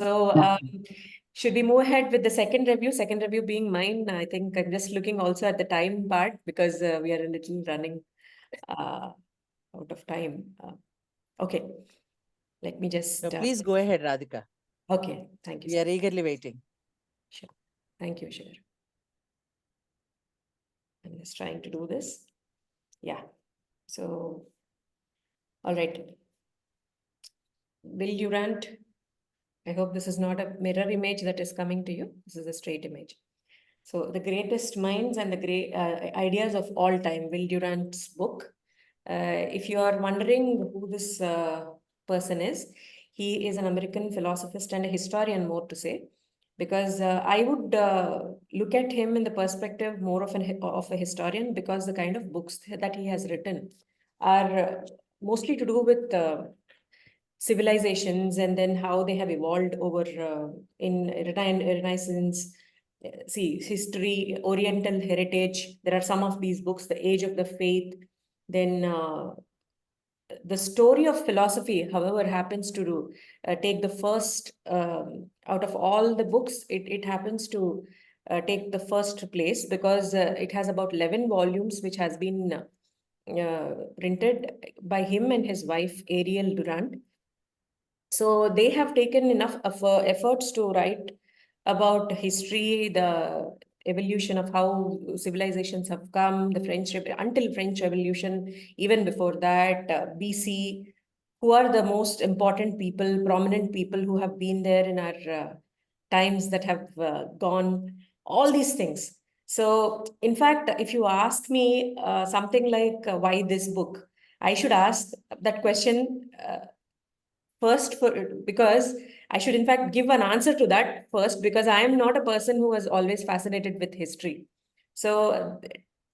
So should we move ahead with the second review? Second review being mine. I think I'm just looking also at the time part because we are a little running out of time. Okay, let me just. No, please go ahead, Radhika. Okay, thank you. We are eagerly waiting. Sure. Thank you, Sure. I'm just trying to do this. Yeah. So, all right. Will Durant, I hope this is not a mirror image that is coming to you. This is a straight image. So, the greatest minds and the great ideas of all time, Will Durant's book. If you are wondering who this person is, he is an American philosophist and a historian, more to say, because I would look at him in the perspective more of a historian, because the kind of books that he has written are mostly to do with civilizations and then how they have evolved over in Renaissance, see, history, Oriental heritage. There are some of these books, The Age of the Faith, then the story of philosophy, however, happens to take the first, out of all the books, it happens to take the first place because it has about 11 volumes, which has been printed by him and his wife, Ariel Durant. So they have taken enough of efforts to write about history, the evolution of how civilizations have come, the until French Revolution, even before that, BC, who are the most important people, prominent people who have been there in our times that have gone, all these things. So, in fact, if you ask me something like why this book, I should ask that question first because I should in fact give an answer to that first, because I am not a person who was always fascinated with history. So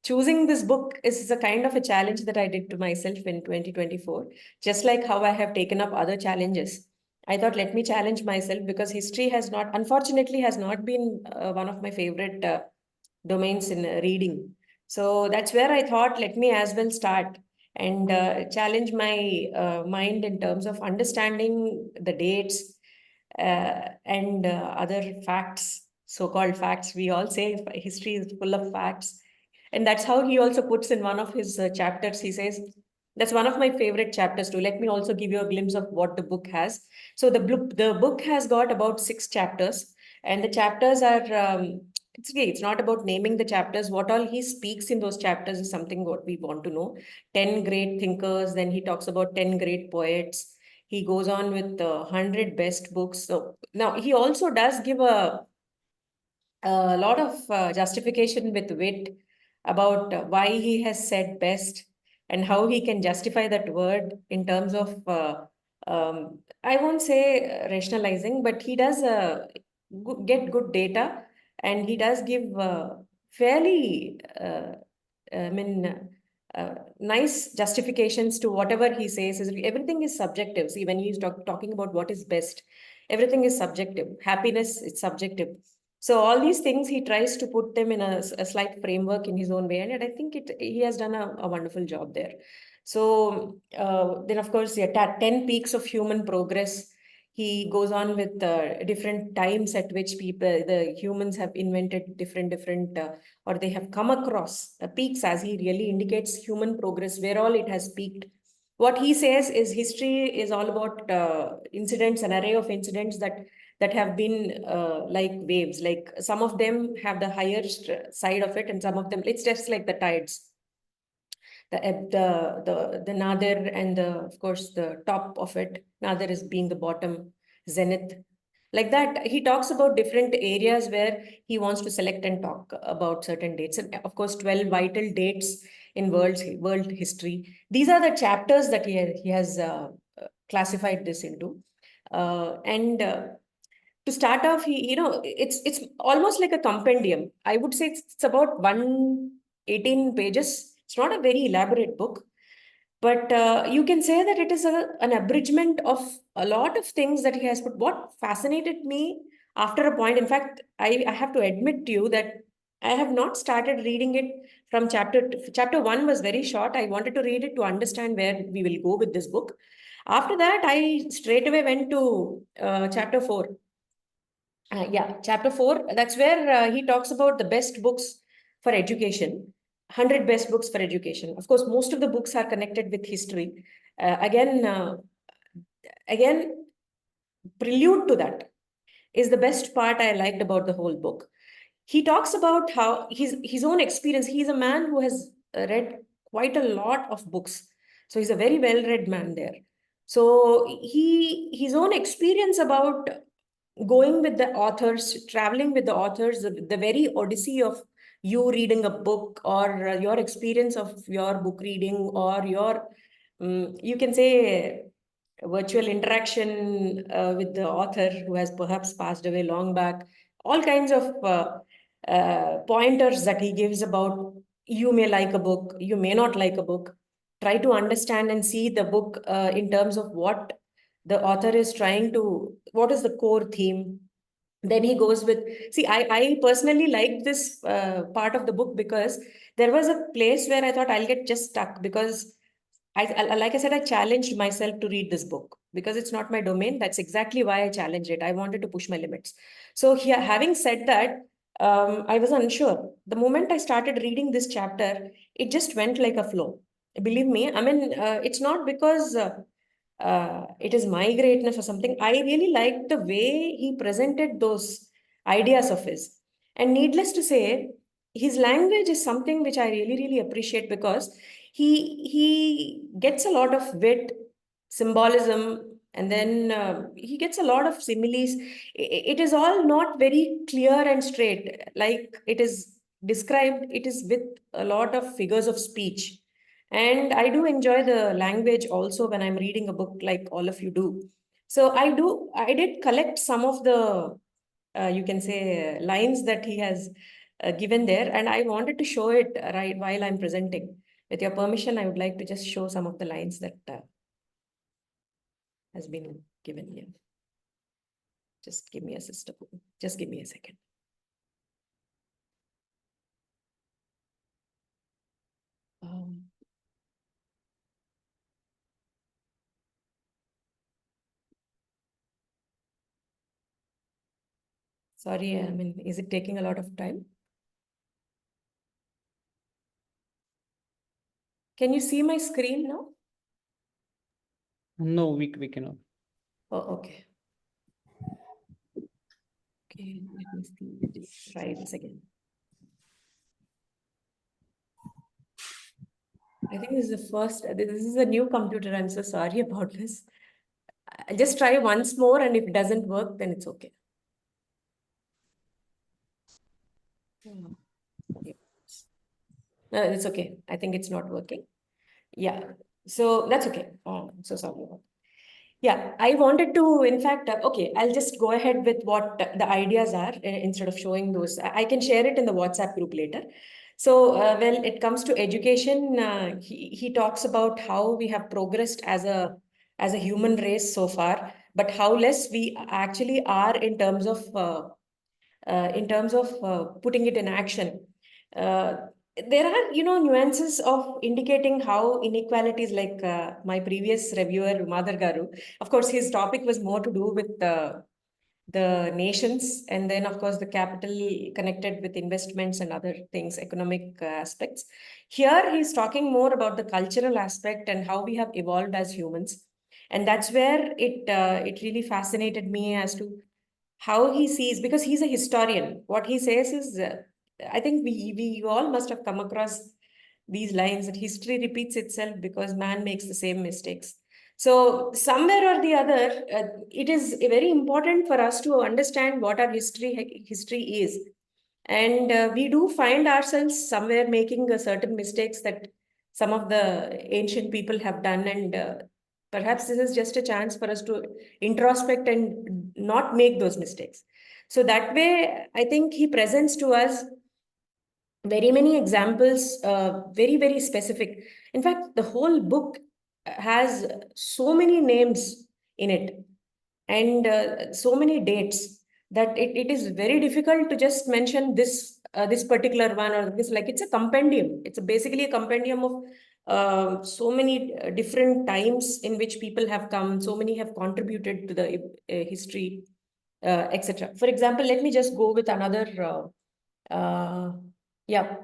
choosing this book is a kind of a challenge that I did to myself in 2024, just like how I have taken up other challenges. I thought, let me challenge myself, because history has not, unfortunately, has not been one of my favorite domains in reading. So that's where I thought, let me as well start and challenge my mind in terms of understanding the dates and other facts, so-called facts. We all say history is full of facts. And that's how he also puts in one of his chapters. He says, that's one of my favorite chapters too. Let me also give you a glimpse of what the book has. So the book has got about 6 chapters, and the chapters are it's okay. It's not about naming the chapters. What all he speaks in those chapters is something what we want to know. 10 great thinkers. Then he talks about 10 great poets. He goes on with 100 best books. So now he also does give a lot of justification with wit about why he has said best and how he can justify that word in terms of, I won't say rationalizing, but he does get good data, and he does give fairly, I mean, nice justifications to whatever he says. Everything is subjective. See, when he's talking about what is best, everything is subjective. Happiness, it's subjective. So all these things, he tries to put them in a slight framework in his own way, and I think he has done a wonderful job there. So then, of course, yeah, 10 peaks of human progress. He goes on with different times at which the humans have invented different, or they have come across peaks, as he really indicates human progress, where all it has peaked. What he says is history is all about incidents, an array of incidents that have been like waves. Like some of them have the higher side of it, and some of them, it's just like the tides. The nadir and of course the top of it. Nadir is being the bottom, zenith. Like that, he talks about different areas where he wants to select and talk about certain dates. And of course, 12 vital dates in world history. These are the chapters that he has classified this into. And to start off, it's almost like a compendium. I would say it's about 118 pages. It's not a very elaborate book, but you can say that it is an abridgment of a lot of things that he has put. What fascinated me after a point, in fact, I have to admit to you that I have not started reading it from chapter 1 was very short. I wanted to read it to understand where we will go with this book. After that, I straight away went to chapter 4. Yeah, chapter 4, that's where he talks about the best books for education, 100 best books for education. Of course, most of the books are connected with history. Again, prelude to that is the best part I liked about the whole book. He talks about how his own experience. He's a man who has read quite a lot of books. So he's a very well-read man there. So his own experience about going with the authors, traveling with the authors, the very odyssey of you reading a book, or your experience of your book reading, or your, you can say, virtual interaction with the author who has perhaps passed away long back, all kinds of pointers that he gives about you may like a book, you may not like a book. Try to understand and see the book in terms of what the author is trying to, what is the core theme. Then he goes with, see, I personally liked this part of the book because there was a place where I thought I'll get just stuck, because like I said, I challenged myself to read this book because it's not my domain. That's exactly why I challenged it. I wanted to push my limits. So here, having said that, I was unsure. The moment I started reading this chapter, it just went like a flow. Believe me, I mean, it's not because it is my greatness or something. I really liked the way he presented those ideas of his. And needless to say, his language is something which I really, really appreciate, because he gets a lot of wit, symbolism, and then he gets a lot of similes. It is all not very clear and straight. Like it is described, it is with a lot of figures of speech. And I do enjoy the language also when I'm reading a book, like all of you do. So I did collect some of the, you can say, lines that he has given there. And I wanted to show it right while I'm presenting. With your permission, I would like to just show some of the lines that has been given here. Just give me a sister. Just give me a second. Sorry, I mean, is it taking a lot of time? Can you see my screen now? No, we cannot. Oh, okay. Okay, let me see. Try this again. I think this is the first, this is a new computer. I'm so sorry about this. I'll just try once more, and if it doesn't work, then it's okay. No, it's okay. I think it's not working. Yeah, so that's okay. Oh, I'm so sorry about that. Yeah, I wanted to, in fact, okay, I'll just go ahead with what the ideas are instead of showing those. I can share it in the WhatsApp group later. So when it comes to education, he talks about how we have progressed as a human race so far, but how less we actually are in terms of putting it in action. There are, nuances of indicating how inequalities, like my previous reviewer, Madhar Garu, of course, his topic was more to do with the nations, and then, of course, the capital connected with investments and other things, economic aspects. Here, he's talking more about the cultural aspect and how we have evolved as humans. And that's where it really fascinated me as to how he sees, because he's a historian. What he says is, I think we all must have come across these lines, that history repeats itself because man makes the same mistakes. So somewhere or the other, it is very important for us to understand what our history is. And we do find ourselves somewhere making certain mistakes that some of the ancient people have done. And perhaps this is just a chance for us to introspect and not make those mistakes. So that way, I think he presents to us very many examples, very, very specific. In fact, the whole book has so many names in it, and so many dates, that it is very difficult to just mention this particular one, or this, like it's a compendium. It's basically a compendium of so many different times in which people have come. So many have contributed to the history etc. For example, let me just go with another, yeah.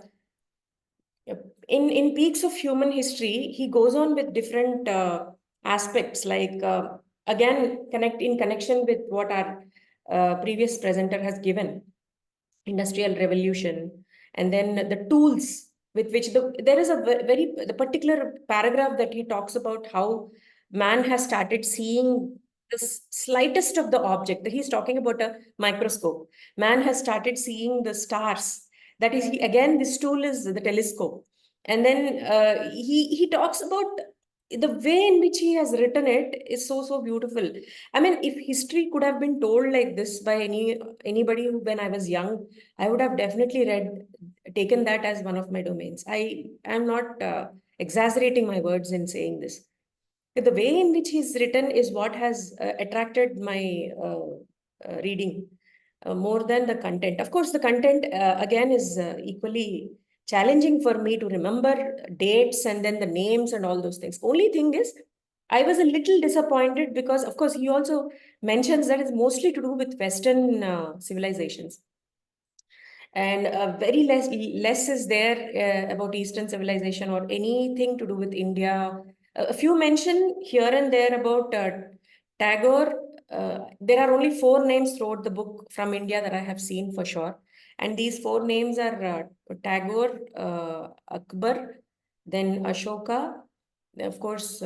In Peaks of Human History, he goes on with different aspects, like again, in connection with what our previous presenter has given, industrial revolution, and then the tools with which there is a the particular paragraph that he talks about how man has started seeing the slightest of the object. That he's talking about a microscope. Man has started seeing the stars. That is, again, this tool is the telescope. And then he talks about the way in which he has written it is so beautiful. I mean, if history could have been told like this by anybody when I was young, I would have definitely taken that as one of my domains. I am not exaggerating my words in saying this. The way in which he's written is what has attracted my reading more than the content. Of course, the content again is equally challenging for me to remember dates and then the names and all those things. Only thing is, I was a little disappointed because, of course, he also mentions that it's mostly to do with Western civilizations, and very less is there about Eastern civilization or anything to do with India. A few mention here and there about Tagore. There are only 4 names throughout the book from India that I have seen for sure, and these 4 names are Tagore, Akbar, then Ashoka, of course,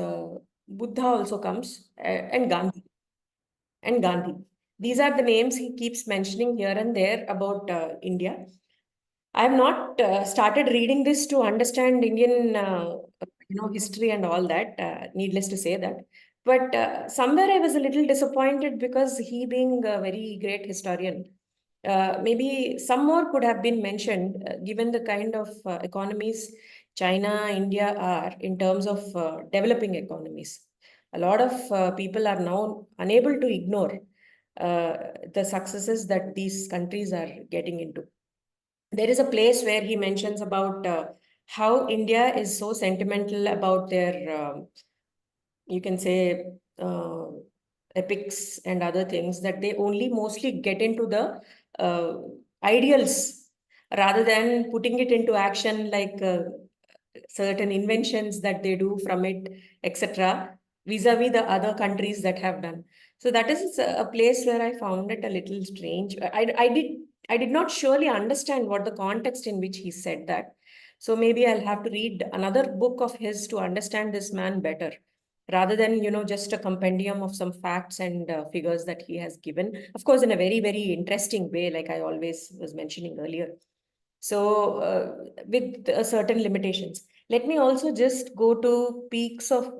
Buddha also comes, and Gandhi. And Gandhi. These are the names he keeps mentioning here and there about India. I have not started reading this to understand Indian, history and all that. Needless to say that, but somewhere I was a little disappointed because he, being a very great historian, maybe some more could have been mentioned, given the kind of economies China, India are in terms of developing economies. A lot of people are now unable to ignore the successes that these countries are getting into. There is a place where he mentions about how India is so sentimental about their, you can say, epics and other things, that they only mostly get into the ideals rather than putting it into action, like certain inventions that they do from it, etc., vis-a-vis the other countries that have done. So that is a place where I found it a little strange. I did not surely understand what the context in which he said that. So maybe I'll have to read another book of his to understand this man better, rather than, just a compendium of some facts and figures that he has given. Of course, in a very interesting way, like I always was mentioning earlier. So with certain limitations. Let me also just go to peaks of,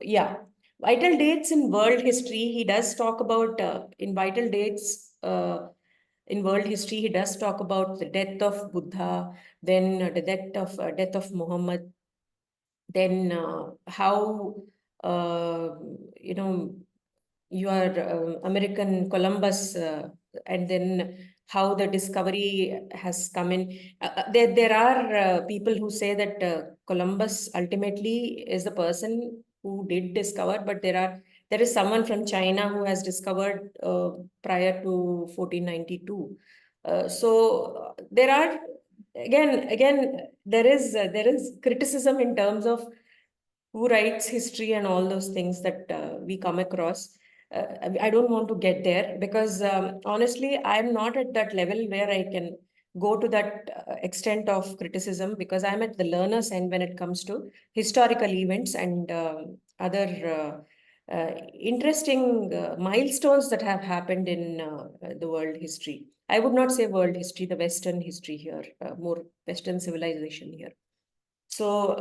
vital dates in world history. He does talk about, in vital dates in world history, he does talk about the death of Buddha, then the death of Muhammad, then how, uh, you know, your American Columbus, and then how the discovery has come in. There are people who say that Columbus ultimately is the person who did discover, but there is someone from China who has discovered prior to 1492. So there are, again, there is criticism in terms of who writes history and all those things that we come across. I don't want to get there because honestly, I'm not at that level where I can go to that extent of criticism, because I'm at the learner's end when it comes to historical events and other interesting milestones that have happened in the world history. I would not say world history, the Western history here, more Western civilization here. So,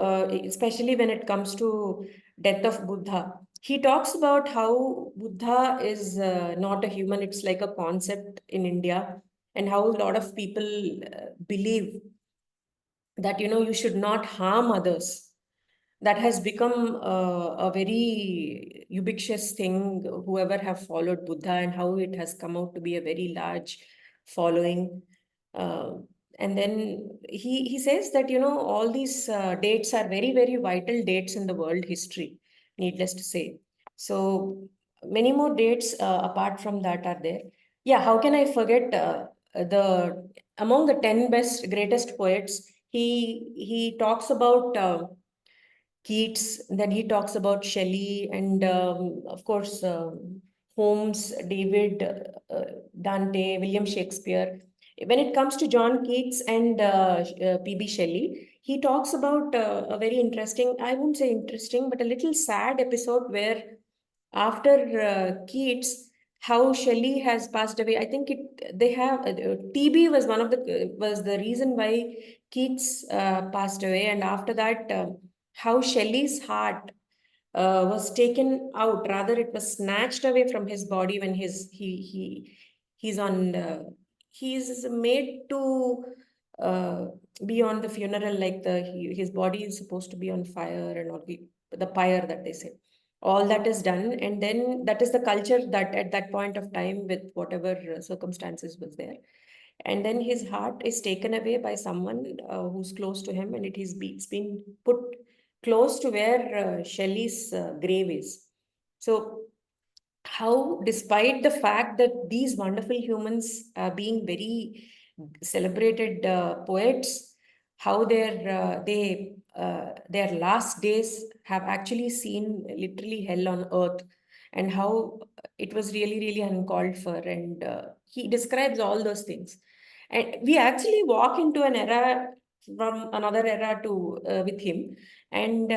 especially when it comes to death of Buddha, he talks about how Buddha is not a human; it's like a concept in India, and how a lot of people believe that you should not harm others. That has become a very ubiquitous thing. Whoever have followed Buddha, and how it has come out to be a very large following. Uh, and then he says that all these dates are very vital dates in the world history, needless to say. So many more dates apart from that are there. Yeah, how can I forget among the 10 greatest poets, he talks about Keats, then he talks about Shelley, and of course, Holmes, David, Dante, William Shakespeare. When it comes to John Keats and P.B. Shelley, he talks about a very interesting, I wouldn't say interesting, but a little sad episode where after Keats, how Shelley has passed away. I think they have TB was one of the was the reason why Keats passed away, and after that, how Shelley's heart was taken out. Rather, it was snatched away from his body when he's on. He's made to uh, be on the funeral, like his body is supposed to be on fire and all the pyre that they say. All that is done, and then that is the culture that at that point of time, with whatever circumstances was there, and then his heart is taken away by someone who's close to him, and it's been put close to where Shelley's grave is. So how, despite the fact that these wonderful humans being very celebrated poets, how their last days have actually seen literally hell on earth, and how it was really, really uncalled for. And he describes all those things. And we actually walk into an era from another era to with him. And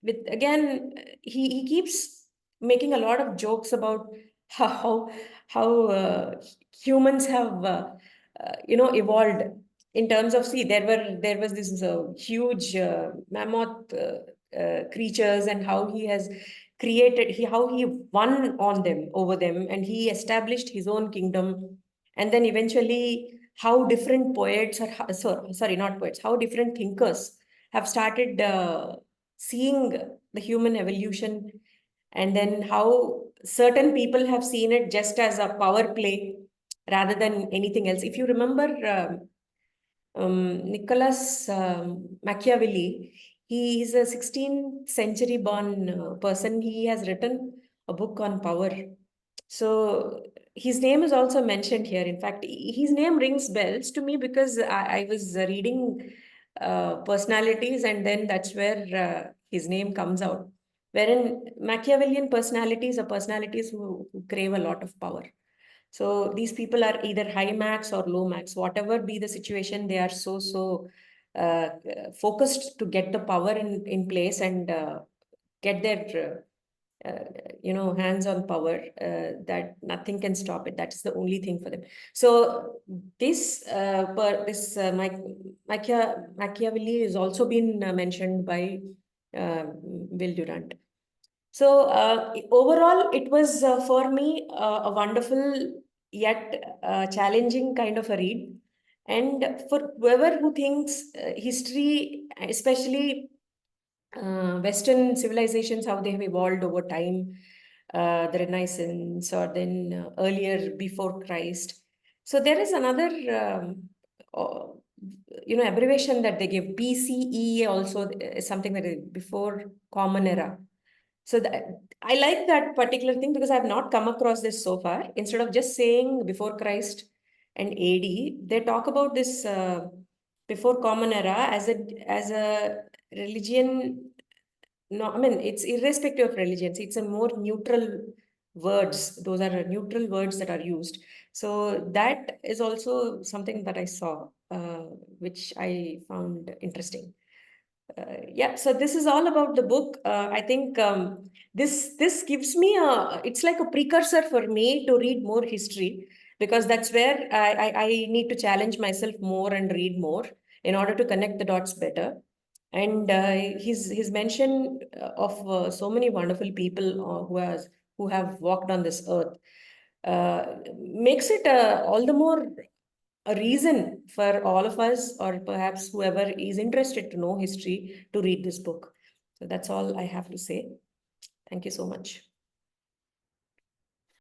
with again, he keeps making a lot of jokes about how humans have evolved in terms of, see, there was this huge mammoth creatures, and how he has created how he won on them over them, and he established his own kingdom. And then eventually how different poets sorry, not poets, how different thinkers have started seeing the human evolution, and then how certain people have seen it just as a power play rather than anything else. If you remember Nicholas Machiavelli, he is a 16th century born person. He has written a book on power. So his name is also mentioned here. In fact, his name rings bells to me because I was reading personalities, and then that's where his name comes out. Wherein Machiavellian personalities are personalities who crave a lot of power. So these people are either high max or low max, whatever be the situation, they are so uh, focused to get the power in place, and get their hands on power, that nothing can stop it. That's the only thing for them. So this Machiavelli is also been mentioned by Will Durant. So overall, it was for me a wonderful yet challenging kind of a read. And for whoever who thinks history, especially Western civilizations, how they have evolved over time, the Renaissance, or then earlier before Christ. So there is another, abbreviation that they give. BCE also is something that is before Common Era. So I like that particular thing because I have not come across this so far. Instead of just saying before Christ and AD, they talk about this before Common Era as a religion. No, I mean, it's irrespective of religions. It's a more neutral words. Those are neutral words that are used. So that is also something that I saw, which I found interesting. Yeah, so this is all about the book. I think this gives me it's like a precursor for me to read more history, because that's where I need to challenge myself more and read more in order to connect the dots better. And his mention of so many wonderful people who have walked on this earth makes it all the more a reason for all of us, or perhaps whoever is interested to know history, to read this book. So that's all I have to say. Thank you so much.